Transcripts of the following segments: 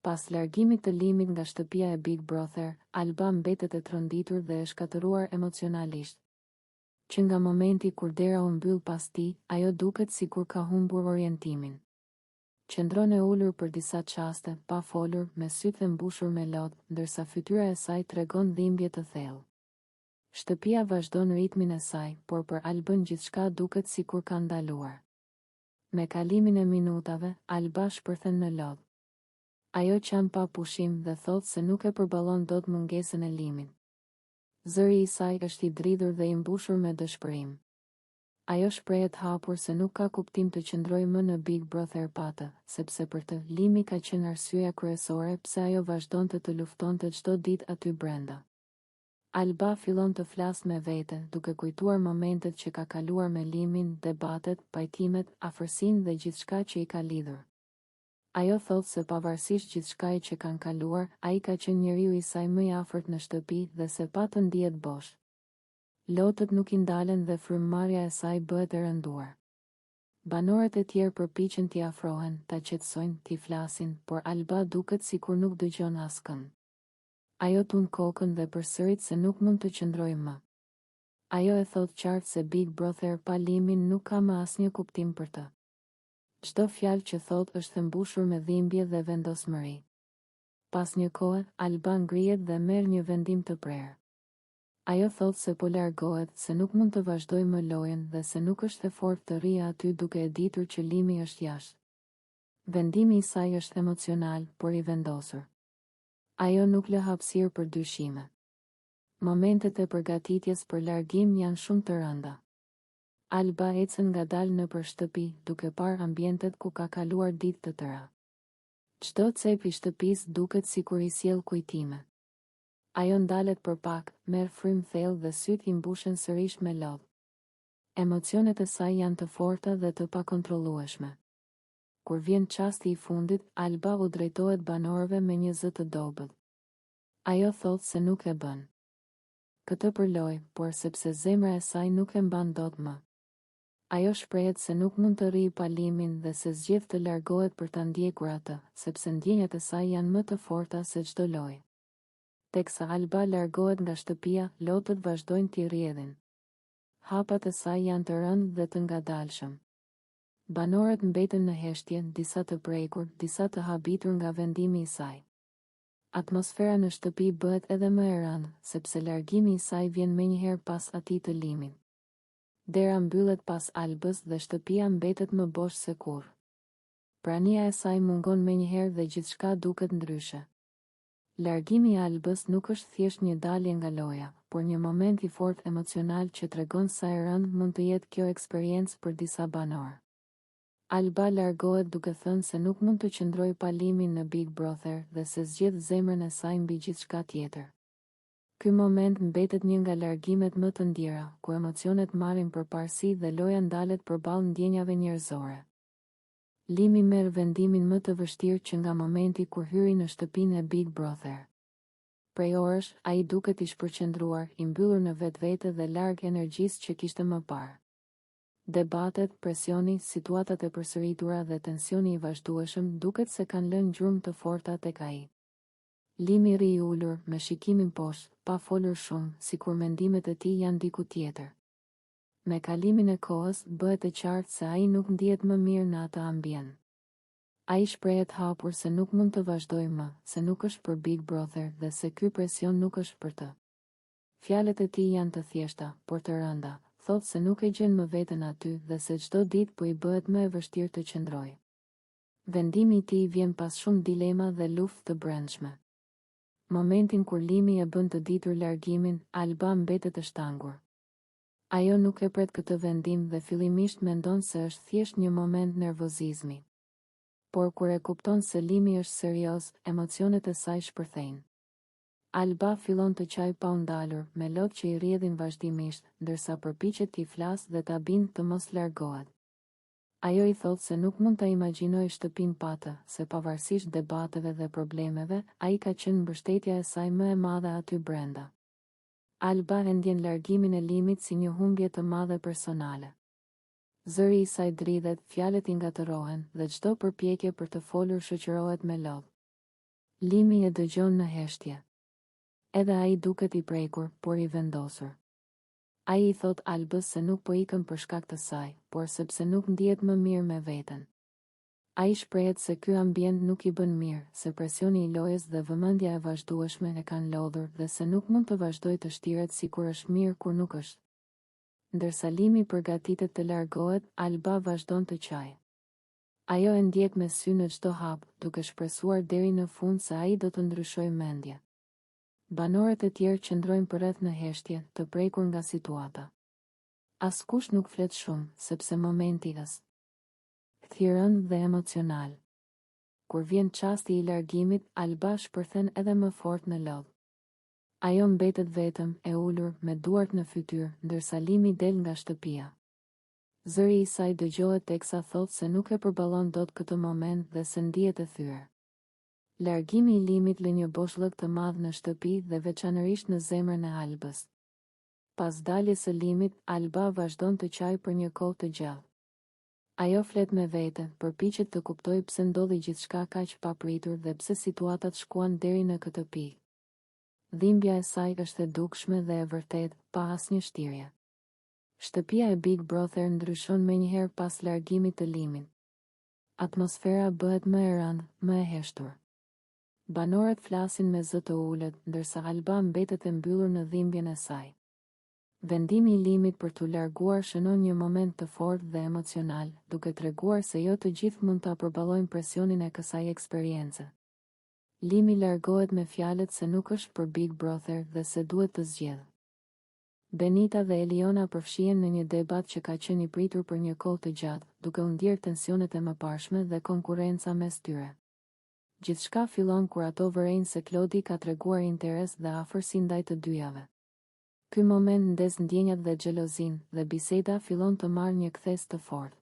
Pas largimit të Limit nga shtëpia e Big Brother, Alba mbetet e tronditur dhe e shkatëruar emocionalisht. Që nga momenti kur dera u mbyll pas tij, ajo duket sikur ka humbur orientimin. Qëndron e ulur për disa çaste, pa folur, me sytë e mbushur me lodh, ndërsa fytyra e saj tregon dhimbje të thellë. Shtëpia vazhdon ritmin e saj, por për Albën gjithçka duket sikur ka ndaluar. Me kalimin e minutave, Alba shpërthen në lodh. Ajo qan pa pushim dhe thot se nuk e përballon dot mungesën e Limit. Zëri i saj është i dridhur dhe i mbushur me dëshpërim. Ajo shprehet hapur se nuk ka kuptim të qëndrojë më në Big Brother patë, sepse për të, Limi ka qenë arsyeja kryesore pse ajo vazhdonte të luftonte çdo ditë aty brenda. Alba fillon të flasë me vete, duke kujtuar momentet që ka kaluar me Limin, debatet, pajtimet, afërsinë dhe gjithçka që i ka lidhur. Ajo thot se pavarësisht gjithçkaje që kanë kaluar, ai ka qenë njeriu i saj më i afërt në shtëpi dhe se pa të ndihet bosh. Lotët nuk i ndalen dhe frymëmarrja e saj bëhet e rënduar. Banorët e tjerë përpiqen t'i afrohen, ta qetësojnë, t'i flasin, por Alba duket sikur nuk dëgjon askënd. Ajo tund kokën dhe përsërit se nuk mund të qëndrojë më. Ajo e thot qartë se Big Brother pa Limin nuk ka më asnjë kuptim për të. Çdo fjalë që thot është e mbushur me dhimbje dhe vendosmëri. Pas një kohe, Alba ngrihet dhe merr një vendim të prerë. Ajo thot se po largohet, se nuk mund të vazhdojë më lojën dhe se nuk është e fortë të rrijë aty duke e ditur që Limi është jashtë. Vendimi i saj është emocional, por i vendosur. Ajo nuk lë hapësirë për dyshime. Momentet e përgatitjes për largim janë shumë të rënda. Alba ecën ngadalë nëpër shtëpi, duke parë ambientet ku ka kaluar ditë të tëra. Çdo cep i shtëpisë duket sikur i sjell kujtime. Ajo ndalet për pak, merr frymë thellë dhe sytë i mbushen sërish me lodh. Emocionet e saj janë të forta dhe të pakontrollueshme. Kur vjen çasti i fundit, Alba u drejtohet banorëve me një zë të dobët. Ajo thot se nuk e bën këtë për lojë, por sepse zemra e saj nuk e mban dot më. Ajo shprehet se nuk mund të rrijë pa Limin dhe se zgjedh të largohet për ta ndjekur atë, sepse ndjenjat e saj janë më të forta se çdo lojë. Teksa Alba largohet nga shtëpia, lotët vazhdojnë t'i rrjedhin. Hapat e saj janë të rëndë dhe të ngadalshëm. Banorët mbeten në heshtje, disa të prekur, disa të habitur nga vendimi i saj. Atmosfera në shtëpi bëhet edhe më e rëndë, sepse largimi i saj vjen menjëherë pas atij të Limit. Dera mbyllet pas Albës dhe shtëpia mbetet më bosh se kurrë. Prania e saj mungon menjëherë dhe gjithçka duket ndryshe. Largimi i Albës nuk është thjesht një dalje nga loja, por një moment i fortë emocional që tregon sa e rëndë mund të jetë kjo eksperiencë për disa banorë. Alba largohet duke thënë se nuk mund të qëndrojë pa Limin në Big Brother dhe se zgjedh zemrën e saj mbi gjithçka tjetër. Ky moment mbetet një nga largimet më të ndjera, ku emocionet marrin përparësi dhe loja ndalet përballë ndjenjave njerëzore. Limi merr vendimin më të vështirë që nga momenti kur hyri në shtëpinë e Big Brother. Prej orësh, ai duket i shpërqendruar, i mbyllur në vetvete dhe larg energjisë që kishte më parë. Debatet, presioni, situatat e përsëritura dhe tensioni i vazhdueshëm duket se kanë lënë gjurmë të forta tek ai. Limi rri i ulur, me shikimin poshtë, pa folur shumë, sikur mendimet e tij janë diku tjetër. Me kalimin e kohës, bëhet e qartë se ai nuk ndihet më mirë në atë ambient. Ai shprehet hapur se nuk mund të vazhdojë më, se nuk është për Big Brother dhe se ky presion nuk është për të. Fjalët e tij janë të thjeshta, por të rënda. Thot se nuk e gjen më veten aty dhe se çdo ditë po i bëhet më e vështirë të qëndrojë. Vendimi i tij vjen pas shumë dilema dhe luftë të brendshme. Momentin kur Limi e bën të ditur largimin, Alba mbetet e shtangur. Ajo nuk e pret këtë vendim dhe fillimisht mendon se është thjesht një moment nervozizmi. Por kur e kupton se Limi është serioz, emocionet e saj shpërthejnë. Alba fillon të qaj pa u ndalur, me lotë që i rrjedhin vazhdimisht, ndërsa përpiqet t'i flasë dhe ta bindë të mos largohet. Ajo i thot se nuk mund ta imagjinojë shtëpinë pa të, se pavarësisht debateve dhe problemeve, ai ka qenë mbështetja e saj më e madhe aty brenda. Alba e ndjen largimin e Limit si një humbje të madhe personale. Zëri i saj dridhet, fjalët i ngatërohen dhe çdo përpjekje për të folur shoqërohet me lodh. Limi e dëgjon në heshtje. Edhe ai duket i prekur, por i vendosur. Ai i thot Albës se nuk po ikën për shkak të saj, por sepse nuk ndihet më mirë me veten. Ai shprehet se ky ambient nuk i bën mirë, se presioni i lojës dhe vëmendja e vazhdueshme e kanë lodhur dhe se nuk mund të vazhdojë të shtiret sikur është mirë kur nuk është. Ndërsa Limi përgatitet të largohet, Alba vazhdon të qajë. Ajo e ndjek me sy në çdo hap, duke shpresuar deri në fund se ai do të ndryshojë mendje. Banorët e tjerë qëndrojnë përreth në heshtje, të prekur nga situata. Askush nuk flet shumë, sepse momenti është thirrën dhe emocional. Kur vjen çasti i largimit, Alba shpërthen edhe më fort në lodh. Ajo mbetet vetëm, e ulur, me duart në fytyrë, ndërsa Limi del nga shtëpia. Zëri i saj dëgjohet teksa thot se nuk e përballon dot këtë moment dhe se ndihet e thyer. Largimi i Limit lë një boshllëk të madh në shtëpi dhe veçanërisht në zemrën e Albës. Pas daljes së Limit, Alba vazhdon të qajë për një kohë të gjallë. Ajo flet me vete, përpiqet të kuptojë pse ndodhi gjithçka kaq papritur dhe pse situatat shkuan deri në këtë pikë. Dhimbja e saj është e dukshme dhe e vërtet, pa asnjë shtirje. Shtëpia e Big Brother ndryshon menjëherë pas largimit të Limit. Atmosfera bëhet më e rëndë, më e heshtur. Banorët flasin me zë të ulët, ndërsa Alba mbetet e mbyllur në dhimbjen e saj. Vendimi i Limit për t'u larguar shënon një moment të fortë dhe emocional, duke treguar se jo të gjithë mund ta përballojnë presionin e kësaj eksperience. Limi largohet me fjalët se nuk është për Big Brother dhe se duhet të zgjedhë. Benita dhe Eliona përfshihen në një debat që ka qenë i pritur për një kohë të gjatë, duke u ndjerë tensionet e mëparshme dhe konkurrenca mes tyre. Gjithçka fillon kur ato vërejnë se Klodi ka treguar interes dhe afërsi ndaj të dyjave. Ky moment ndes ndjenjat dhe xhelozin, dhe biseda fillon të marrë një kthes të fortë.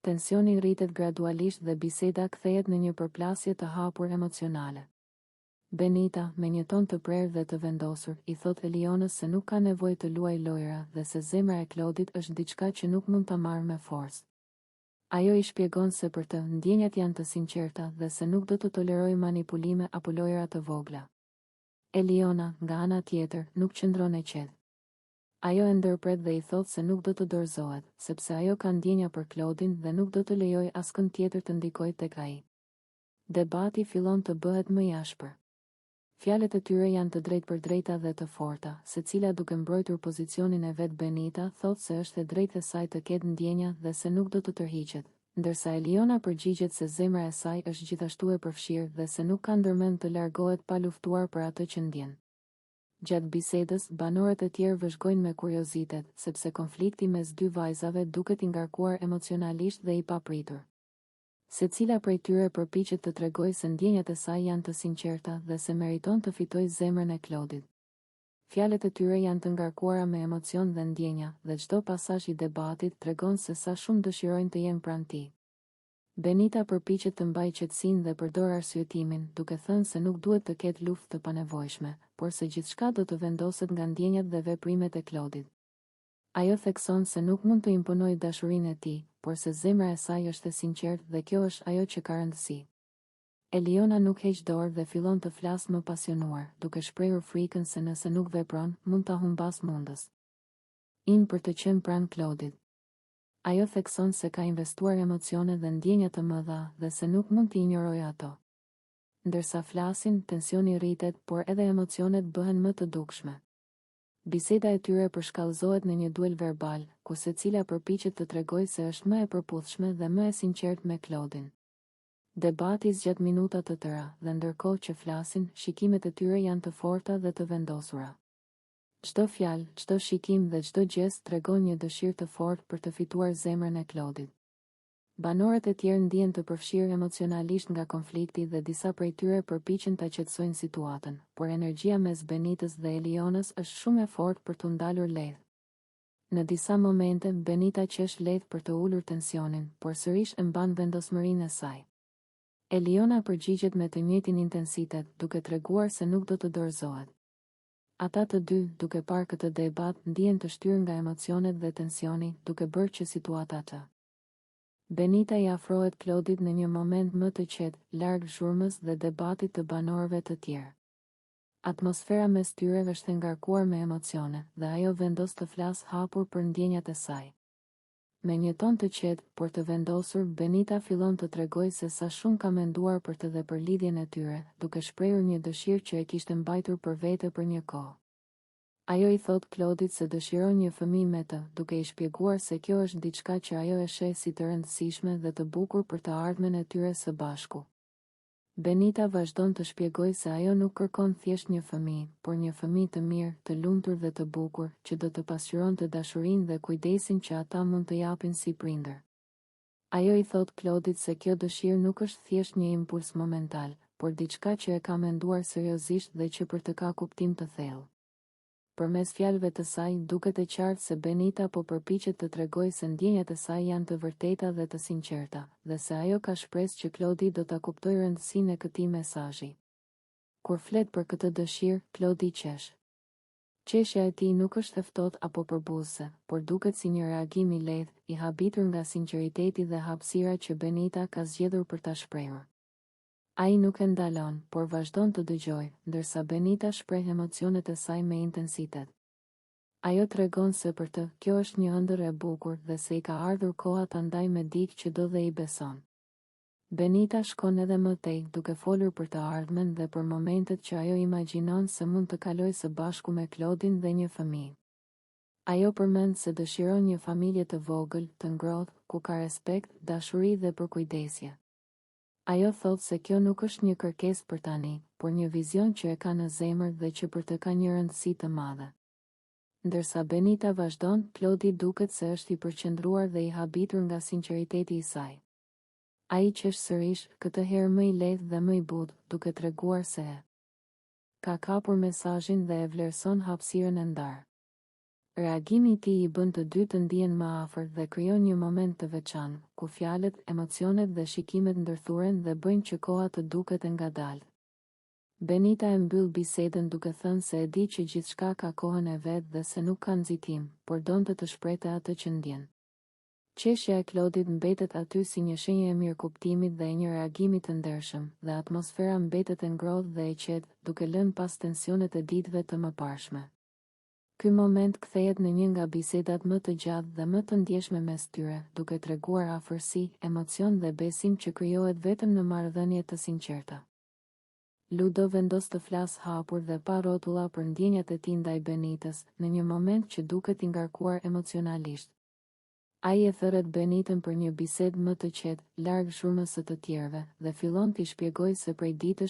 Tensioni rritet gradualisht dhe biseda kthehet në një përplasje të hapur emocionale. Benita, me një ton të prerë dhe të vendosur, i thot Elionës se nuk ka nevojë të luajë lojra dhe se zemra e Klodit është diçka që nuk mund ta marrë me forcë. Ajo i shpjegon se për të, ndjenjat janë të sinqerta dhe se nuk do të tolerojë manipulime apo lojra të vogla. Eliona, nga ana tjetër, nuk qëndron e qetë. Ajo e ndërpret dhe i thot se nuk do të dorëzohet, sepse ajo ka ndjenja për Klodin dhe nuk do të lejojë askënd tjetër të ndikojë tek ai. Debati fillon të bëhet më i ashpër. Fjalët e tyre janë të drejtpërdrejta dhe të forta, secila duke mbrojtur pozicionin e vet. Benita thot se është e drejtë e saj të ketë ndjenja dhe se nuk do të tërhiqet, ndërsa Eliona përgjigjet se zemra e saj është gjithashtu e përfshirë dhe se nuk ka ndërmend të largohet pa luftuar për atë që ndjen. Gjatë bisedës, banorët e tjerë vëzhgojnë me kuriozitet, sepse konflikti mes dy vajzave duket i ngarkuar emocionalisht dhe i papritur. Secila prej tyre përpiqet të tregojë se ndjenjat e saj janë të sinqerta dhe se meriton të fitojë zemrën e Klodit. Fjalët e tyre janë të ngarkuara me emocion dhe ndjenja, dhe çdo pasazh i debatit tregon se sa shumë dëshirojnë të jenë pranë tij. Benita përpiqet të mbajë qetësinë dhe përdor arsyetimin, duke thënë se nuk duhet të ketë luftë të panevojshme, por se gjithçka do të vendoset nga ndjenjat dhe veprimet e Klodit. Ajo thekson se nuk mund të imponojë dashurinë e tij, por se zemra e saj është e sinqertë dhe kjo është ajo që ka rëndësi. Eliona nuk heq dorë dhe fillon të flasë më pasionuar, duke shprehur frikën se nëse nuk vepron, mund ta humbas mundës. Për të qenë pranë Klodit. Ajo thekson se ka investuar emocione dhe ndjenja të mëdha dhe se nuk mund të injorojë ato. Ndërsa flasin, tensioni rritet, por edhe emocionet bëhen më të dukshme. Biseda e tyre përshkallëzohet në një duel verbal, ku secila përpiqet të tregojë se është më e përputhshme dhe më e sinqertë me Klodin. Debati zgjat minuta të tëra, dhe ndërkohë që flasin, shikimet e tyre janë të forta dhe të vendosura. Çdo fjalë, çdo shikim dhe çdo gest tregon një dëshirë të fortë për të fituar zemrën e Klodit. Banorët e tjerë ndihen të përfshirë emocionalisht nga konflikti dhe disa prej tyre përpiqen ta qetësojnë situatën, por energjia mes Benitës dhe Elionës është shumë e fortë për t'u ndalur lehtë. Në disa momente, Benita qesh lehtë për të ulur tensionin, por sërish e mban vendosmërinë e saj. Eliona përgjigjet me të njëjtin intensitet, duke treguar se nuk do të dorëzohet. Ata të dy, duke parë këtë debat, ndihen të shtyrë nga emocionet dhe tensioni, duke bërë që situata të Benita i afrohet Klodit në një moment më të qetë, larg zhurmës dhe debatit të banorëve të tjerë. Atmosfera mes tyre është ngarkuar me emocione, dhe ajo vendos të flasë hapur për ndjenjat e saj. Me një ton të qetë, por të vendosur, Benita fillon të tregojë se sa shumë ka menduar për të dhe për lidhjen e tyre, duke shprehur një dëshirë që e kishte mbajtur për vete për një kohë. Ajo i thot Klodit se dëshiron një fëmijë me të, duke i shpjeguar se kjo është diçka që ajo e sheh si të rëndësishme dhe të bukur për të ardhmen e tyre së bashku. Benita vazhdon të shpjegojë se ajo nuk kërkon thjesht një fëmijë, por një fëmijë të mirë, të lumtur dhe të bukur, që do të pasqyronte dashurinë dhe kujdesin që ata mund të japin si prindër. Ajo i thot Klodit se kjo dëshirë nuk është thjesht një impuls momental, por diçka që e ka menduar seriozisht dhe që për të ka kuptim të thellë. Përmes fjalëve të saj, duket e qartë se Benita po përpiqet të tregojë se ndjenjat e saj janë të vërteta dhe të sinqerta, dhe se ajo ka shpresë që Klodi do ta kuptojë rëndësinë e këtij mesazhi. Kur flet për këtë dëshirë, Klodi qesh. Qeshja e tij nuk është e ftohtë apo përbuzëse, por duket si një reagim i lehtë, i habitur nga sinqeriteti dhe hapësira që Benita ka zgjedhur për ta shprehur. Ai nuk e ndalon, por vazhdon të dëgjojë, ndërsa Benita shpreh emocionet e saj me intensitet. Ajo tregon se për të, kjo është një ëndër e bukur dhe se i ka ardhur koha ta ndajë me dikë që do dhe i beson. Benita shkon edhe më tej, duke folur për të ardhmen dhe për momentet që ajo imagjinon se mund të kalojë së bashku me Klodin dhe një fëmijë. Ajo përmend se dëshiron një familje të vogël, të ngrohtë, ku ka respekt, dashuri dhe përkujdesje. Ajo thot se kjo nuk është një kërkesë për tani, por një vizion që e ka në zemër dhe që për të ka një rëndësi të madhe. Ndërsa Benita vazhdon, Klodi duket se është i përqendruar dhe i habitur nga sinqeriteti i saj. Ai qesh sërish, këtë herë më i lehtë dhe më i butë, duke treguar se ka kapur mesazhin dhe e vlerëson hapësirën e ndarë. Reagimi i tij i bën të dy të ndihen më afër dhe krijon një moment të veçantë, ku fjalët, emocionet dhe shikimet ndërthuren dhe bëjnë që koha të duket e ngadalë. Benita e mbyll bisedën duke thënë se e di që gjithçka ka kohën e vet dhe se nuk ka nxitim, por donte të shprehte atë që ndjen. Qeshja e Klodit mbetet aty si një shenjë e mirëkuptimit dhe e një reagimi të ndershëm, dhe atmosfera mbetet e ngrohtë dhe e qetë, duke lënë pas tensionet e ditëve të mëparshme. Ky moment kthehet në një nga bisedat më të gjatë dhe më të ndjeshme mes tyre, duke treguar afërsi, emocion dhe besim që krijohet vetëm në marrëdhënie të sinqerta. Ludo vendos të flasë hapur dhe pa rrotulla për ndjenjat e tij ndaj Benitës, në një moment që duket i ngarkuar emocionalisht. Ai e thërret Benitën për një bisedë më të qetë, larg zhurmës së të tjerëve, dhe fillon t'i shpjegojë se prej ditësh